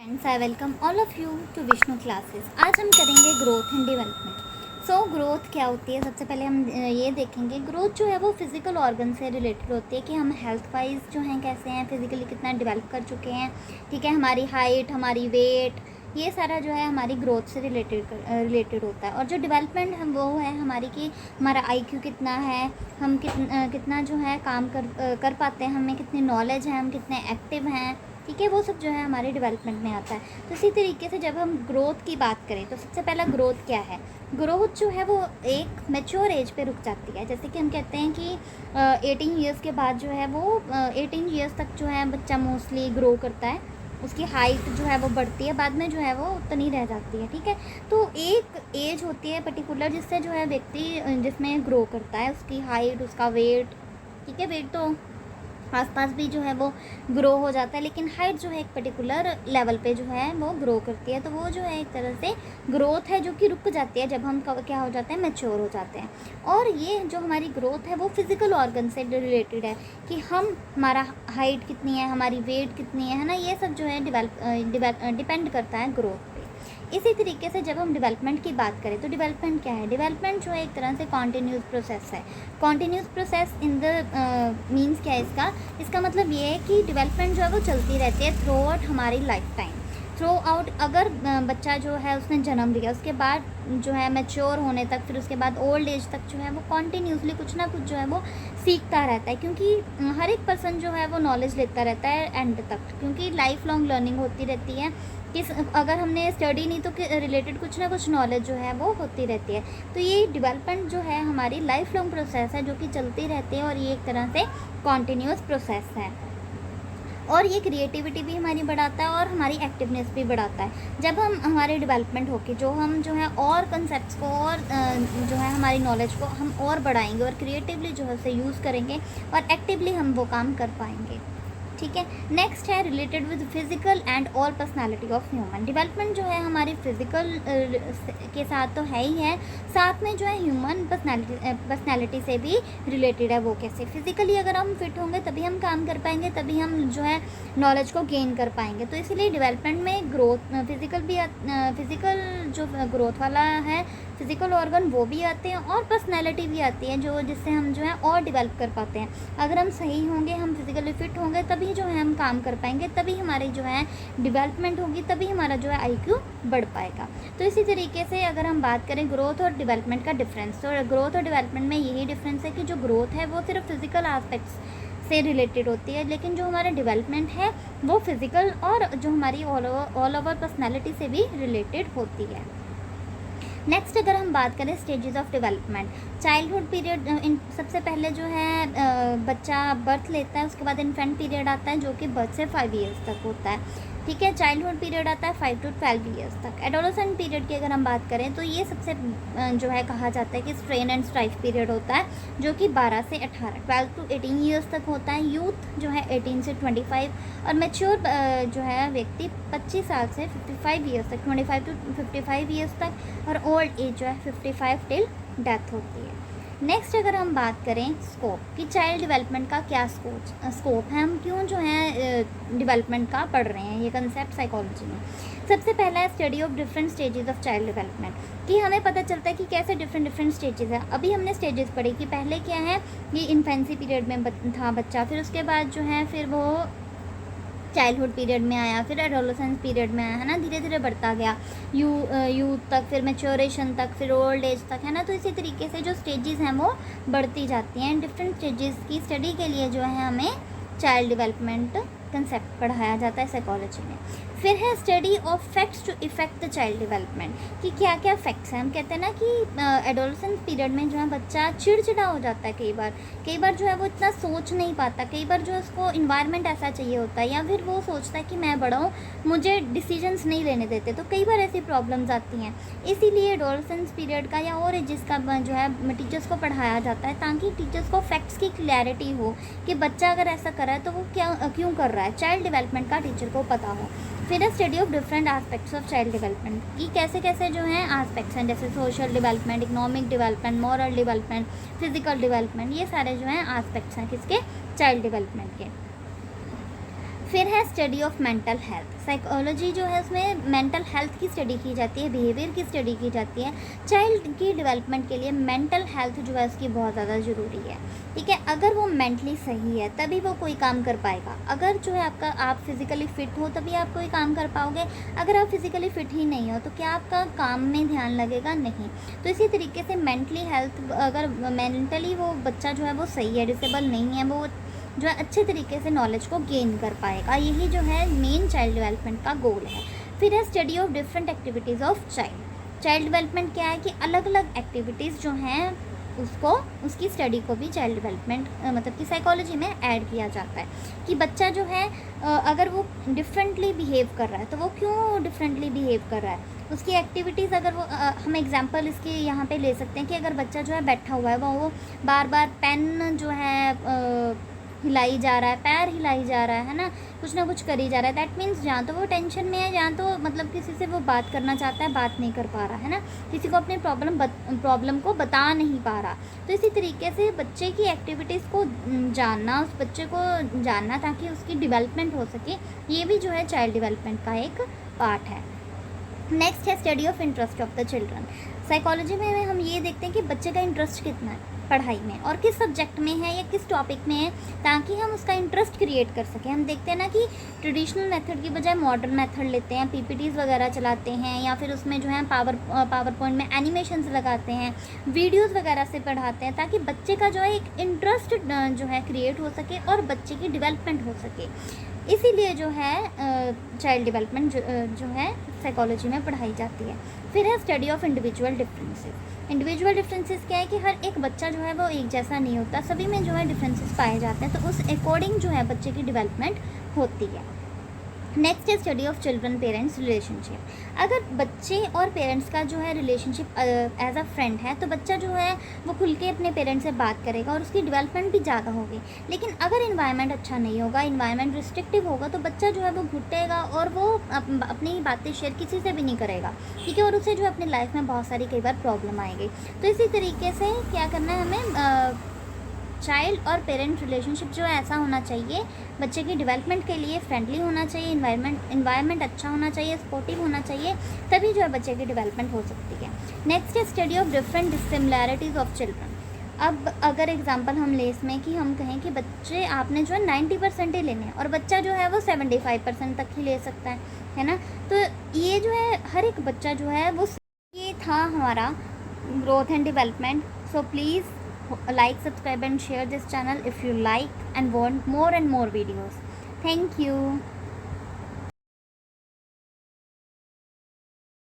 Friends, I welcome all of you to Vishnu classes. आज हम करेंगे growth and development. So growth क्या होती है, सबसे पहले हम ये देखेंगे। ग्रोथ जो है वो फिज़िकल ऑर्गन से रिलेटेड होती है कि हम हेल्थ वाइज जो हैं कैसे हैं, फिज़िकली कितना डेवलप कर चुके हैं। ठीक है, हमारी हाइट, हमारी वेट, ये सारा जो है हमारी ग्रोथ से रिलेटेड होता है। और जो डेवलपमेंट हम वो है हमारी कि हमारा आईक्यू कितना है, हम कितना जो है काम कर पाते हैं, हमें कितनी नॉलेज है, हम कितने एक्टिव हैं। ठीक है, वो सब जो है हमारे डेवलपमेंट में आता है। तो इसी तरीके से जब हम ग्रोथ की बात करें तो सबसे पहला ग्रोथ क्या है। ग्रोथ जो है वो एक मैच्योर एज पे रुक जाती है। जैसे कि हम कहते हैं कि 18 ईयर्स के बाद जो है वो 18 ईयर्स तक जो है बच्चा मोस्टली ग्रो करता है, उसकी हाइट जो है वो बढ़ती है, बाद में जो है वो उतनी रह जाती है। ठीक है, तो एक एज होती है पर्टिकुलर जिससे जो है व्यक्ति जिसमें ग्रो करता है, उसकी हाइट, उसका वेट। ठीक है, वेट तो आसपास भी जो है वो ग्रो हो जाता है, लेकिन हाइट जो है एक पर्टिकुलर लेवल पे जो है वो ग्रो करती है। तो वो जो है एक तरह से ग्रोथ है जो कि रुक जाती है जब हम क्या हो जाते हैं, मैच्योर हो जाते हैं। और ये जो हमारी ग्रोथ है वो फिज़िकल ऑर्गन से रिलेटेड है कि हमारा हाइट कितनी है, हमारी वेट कितनी है ना, ये सब जो है डिपेंड करता है ग्रोथ पे। इसी तरीके से जब हम डेवलपमेंट की बात करें तो डेवलपमेंट क्या है। डेवलपमेंट जो है एक तरह से कॉन्टीन्यूस प्रोसेस है। Continuous process in the means क्या है इसका मतलब ये है कि डेवलपमेंट जो है वो चलती रहती है थ्रू आउट हमारी लाइफ टाइम। थ्रू आउट अगर बच्चा जो है उसने जन्म लिया, उसके बाद जो है मैच्योर होने तक, फिर उसके बाद ओल्ड एज तक जो है वो कॉन्टीन्यूसली कुछ ना कुछ जो है वो सीखता रहता है। क्योंकि हर एक पर्सन जो है वो नॉलेज लेता रहता है एंड तक, क्योंकि लाइफ लॉन्ग लर्निंग होती रहती है। अगर हमने स्टडी नहीं तो रिलेटेड कुछ ना कुछ नॉलेज जो है वो होती रहती है। तो ये डेवलपमेंट जो है हमारी लाइफ लॉन्ग प्रोसेस है जो कि चलती रहती है, और ये एक तरह से कॉन्टीन्यूस प्रोसेस है। और ये क्रिएटिविटी भी हमारी बढ़ाता है और हमारी एक्टिवनेस भी बढ़ाता है। जब हम हमारे डेवलपमेंट होके जो हम जो है और कंसेप्ट्स को और जो है हमारी नॉलेज को हम और बढ़ाएंगे और क्रिएटिवली जो है उसे यूज़ करेंगे और एक्टिवली हम वो काम कर पाएंगे। ठीक है, नेक्स्ट है related with physical and all personality of human. Development जो है हमारी फिजिकल के साथ तो है ही है, साथ में जो है ह्यूमन पर्सनालिटी से भी रिलेटेड है। वो कैसे, फिजिकली अगर हम फिट होंगे तभी हम काम कर पाएंगे, तभी हम जो है नॉलेज को गेन कर पाएंगे। तो इसीलिए डेवलपमेंट में ग्रोथ फिजिकल जो ग्रोथ वाला है, फिजिकल ऑर्गन वो भी आते हैं और पर्सनैलिटी भी आती है जो जिससे हम जो है और डेवलप कर पाते हैं। अगर हम सही होंगे, हम फिजिकली फिट होंगे, तभी जो है हम काम कर पाएंगे, तभी हमारी जो है डेवलपमेंट होगी, तभी हमारा जो है आईक्यू बढ़ पाएगा। तो इसी तरीके से अगर हम बात करें ग्रोथ और डेवलपमेंट का डिफरेंस, तो ग्रोथ और डेवलपमेंट में यही डिफरेंस है कि जो ग्रोथ है वो सिर्फ फिजिकल एस्पेक्ट्स से रिलेटेड होती है, लेकिन जो हमारा डेवलपमेंट है वो फिजिकल और जो हमारी ऑल ओवर पर्सनैलिटी से भी रिलेटेड होती है। नेक्स्ट अगर हम बात करें stages of development, childhood period, सबसे पहले जो है बच्चा बर्थ लेता है, उसके बाद इन्फेंट पीरियड आता है जो कि बर्थ से 5 ईयर्स तक होता है। ठीक है, चाइल्डहुड पीरियड आता है 5 to 12 ईयर्स तक। एडोलेसेंट पीरियड की अगर हम बात करें तो ये सबसे जो है कहा जाता है कि स्ट्रेन एंड स्ट्राइफ पीरियड होता है जो कि 12 से 18, 12 to 18 ईयर्स तक होता है। यूथ जो है 18 से 25, और मेच्योर जो है व्यक्ति 25 साल से 55 ईयर्स तक, 25 to 55 ईयर्स तक, और ओल्ड एज जो है 55 टिल डेथ होती है। नेक्स्ट अगर हम बात करें स्कोप कि चाइल्ड डेवलपमेंट का क्या स्कोप है, हम क्यों जो है डेवलपमेंट का पढ़ रहे हैं, ये कंसेप्ट साइकोलॉजी में। सबसे पहला है study of different stages of child development, कि हमें पता चलता है कि कैसे डिफरेंट स्टेजेस है। अभी हमने स्टेजेस पढ़ी कि पहले क्या है, ये इन्फेंसी पीरियड में था बच्चा, फिर उसके बाद जो है फिर वो चाइल्डहुड पीरियड में आया, फिर एडोलेसेंस पीरियड में आया, है ना, धीरे धीरे बढ़ता गया यूथ तक, फिर मैच्योरेशन तक, फिर ओल्ड एज तक, है ना। तो इसी तरीके से जो स्टेजेस हैं वो बढ़ती जाती हैं। डिफरेंट स्टेजेस की स्टडी के लिए जो है हमें चाइल्ड डेवलपमेंट कंसेप्ट पढ़ाया जाता है साइकोलॉजी में। फिर है study of facts to effect the child development, कि क्या क्या फैक्ट्स हैं। हम कहते हैं ना कि एडोलेसेंस पीरियड में जो है बच्चा चिड़चिड़ा हो जाता है, कई बार जो है वो इतना सोच नहीं पाता, कई बार जो उसको इन्वायरमेंट ऐसा चाहिए होता है, या फिर वो सोचता है कि मैं बड़ा हूँ, मुझे डिसीजंस नहीं लेने देते। तो कई बार ऐसी प्रॉब्लम्स आती हैं, इसीलिए एडोलेसेंस पीरियड का या और जिसका जो है टीचर्स को पढ़ाया जाता है, ताकि टीचर्स को फैक्ट्स की क्लैरिटी हो कि बच्चा अगर ऐसा कर रहा है तो वो क्यों कर रहा है, चाइल्ड डेवलपमेंट का टीचर को पता हो। फिर है study of different aspects of child development, कि कैसे कैसे जो हैं एस्पेक्ट्स हैं, जैसे social development, economic development, moral development, physical development, ये सारे जो हैं एस्पेक्ट्स हैं किसके, चाइल्ड डेवलपमेंट के। फिर है study of mental health. Psychology जो है उसमें मेंटल हेल्थ की स्टडी की जाती है, बिहेवियर की स्टडी की जाती है। चाइल्ड की डेवलपमेंट के लिए मेंटल हेल्थ जो है उसकी बहुत ज़्यादा ज़रूरी है, ठीक है। अगर वो मेंटली सही है तभी वो कोई काम कर पाएगा। अगर जो है आप फिज़िकली फ़िट हो तभी आप कोई काम कर पाओगे। अगर आप फिज़िकली फ़िट ही नहीं हो तो क्या आपका काम में ध्यान लगेगा? नहीं। तो इसी तरीके से मेंटली हेल्थ, अगर मेंटली वो बच्चा जो है वो सही है, डिसेबल नहीं है, वो जो है अच्छे तरीके से नॉलेज को गेन कर पाएगा। यही जो है मेन चाइल्ड डेवलपमेंट का गोल है। फिर है study of different activities of child. Child development क्या है कि अलग अलग एक्टिविटीज़ जो हैं उसकी स्टडी को भी चाइल्ड डेवलपमेंट मतलब कि साइकोलॉजी में ऐड किया जाता है कि बच्चा जो है अगर वो डिफरेंटली बिहेव कर रहा है तो वो क्यों डिफरेंटली बिहेव कर रहा है, उसकी एक्टिविटीज़ अगर वो हम एग्जांपल इसकी यहाँ पे ले सकते हैं कि अगर बच्चा जो है बैठा हुआ है वो बार बार पेन जो है हिलाई जा रहा है, पैर हिलाई जा रहा है ना, कुछ ना कुछ करी जा रहा है, दैट मीन्स जहाँ तो वो टेंशन में है, जहाँ तो मतलब किसी से वो बात करना चाहता है, बात नहीं कर पा रहा है ना, किसी को अपनी प्रॉब्लम को बता नहीं पा रहा। तो इसी तरीके से बच्चे की एक्टिविटीज़ को जानना, उस बच्चे को जानना ताकि उसकी डेवलपमेंट हो सके, ये भी जो है चाइल्ड डेवलपमेंट का एक पार्ट है। नेक्स्ट है study of interest of the children. Psychology में हम ये देखते हैं कि बच्चे का इंटरेस्ट कितना है पढ़ाई में और किस सब्जेक्ट में है या किस टॉपिक में है, ताकि हम उसका इंटरेस्ट क्रिएट कर सकें। हम देखते हैं ना कि ट्रेडिशनल मेथड की बजाय मॉडर्न मेथड लेते हैं, पीपीटीज़ वगैरह चलाते हैं या फिर उसमें जो है पावर पॉइंट में एनिमेशंस लगाते हैं, वीडियोस वगैरह से पढ़ाते हैं, ताकि बच्चे का जो है एक इंटरेस्ट जो है क्रिएट हो सके और बच्चे की डेवलपमेंट हो सके। इसीलिए जो है चाइल्ड डेवलपमेंट जो है साइकोलॉजी में पढ़ाई जाती है। फिर है study of individual differences. Individual differences क्या है कि हर एक बच्चा जो है वो एक जैसा नहीं होता, सभी में जो है डिफरेंसेस पाए जाते हैं, तो उस अकॉर्डिंग जो है बच्चे की डेवलपमेंट होती है। नेक्स्ट है study of children parents relationship. अगर बच्चे और पेरेंट्स का जो है रिलेशनशिप एज अ फ्रेंड है तो बच्चा जो है वो खुल के अपने पेरेंट्स से बात करेगा और उसकी डेवलपमेंट भी ज़्यादा होगी। लेकिन अगर इन्वायरमेंट अच्छा नहीं होगा, इन्वायरमेंट रिस्ट्रिक्टिव होगा, तो बच्चा जो है वो घुटेगा और वो अपनी बातें शेयर किसी से भी नहीं करेगा, ठीक है, और उसे जो है अपनी लाइफ में बहुत सारी कई बार प्रॉब्लम आएगी। तो इसी तरीके से क्या करना है हमें, चाइल्ड और पेरेंट रिलेशनशिप जो है ऐसा होना चाहिए, बच्चे की डेवलपमेंट के लिए फ्रेंडली होना चाहिए, इन्वायरमेंट अच्छा होना चाहिए, सपोर्टिव होना चाहिए, तभी जो है बच्चे की डेवलपमेंट हो सकती है। नेक्स्ट है study of different similarities of children. अब अगर एग्जांपल हम ले इसमें कि हम कहें कि बच्चे आपने जो है 90% ही लेने हैं और बच्चा जो है वो 75% तक ही ले सकता है ना, तो ये जो है हर एक बच्चा जो है वो, ये था हमारा growth and development. So please like, subscribe and share this channel if you like and want more and more videos. Thank you.